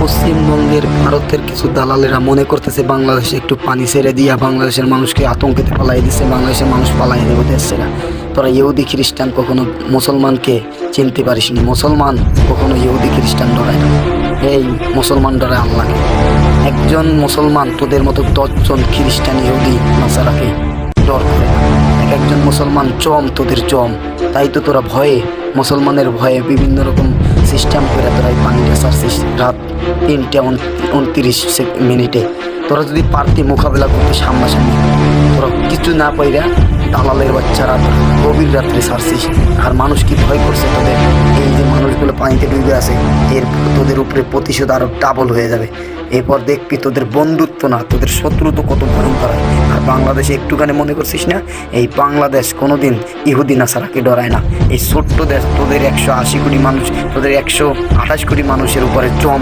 পশ্চিমবঙ্গের ভারতের কিছু দালালেরা মনে করতেছে বাংলাদেশে একটু পানি ছেড়ে দিয়া বাংলাদেশের মানুষকে আতঙ্কেতে পালাই দিচ্ছে, বাংলাদেশের মানুষ পালাই দেবো দেশে। তোরা ইহুদি খ্রিস্টান কখনো মুসলমানকে চিনতে পারিসনি। মুসলমান কখনো ইহুদি খ্রিস্টান ডরায় না, এই মুসলমান ডরায় আল্লাহকে। একজন মুসলমান তোদের মতো 10 জন খ্রিস্টান ইহুদি নাসারাকে ডর করে না। একজন মুসলমান জম, তোদের জম। তাই তো তোরা ভয়ে, মুসলমানের ভয়ে বিভিন্ন রকম সিস্টেম করে তোরা এই পানিটা ছাড়ছিস রাত 3:29 তোরা যদি পারতি মোকাবেলা করতে সামনাসামনি, তোরা কিছু না পাইরা দালালের বাচ্চারা গভীর রাত্রে ছাড়ছিস। আর মানুষ কি ভয় করছে তোদের? এই যে মানুষগুলো পানিতে ডুবে আছে, এরপর তোদের উপরে প্রতিশোধ আরো ডাবল হয়ে যাবে। এরপর দেখবি তোদের বন্ধুত্ব না, তোদের শত্রু তো কত ভয়ঙ্কর হয়। আর বাংলাদেশে একটুখানি মনে করছিস না, এই বাংলাদেশ কোনোদিন ইহুদি নাসারাকে ডরায় না। এই ছোট্ট দেশ তোদের 180 কোটি মানুষ, তোদের 128 কোটি মানুষের উপরে জম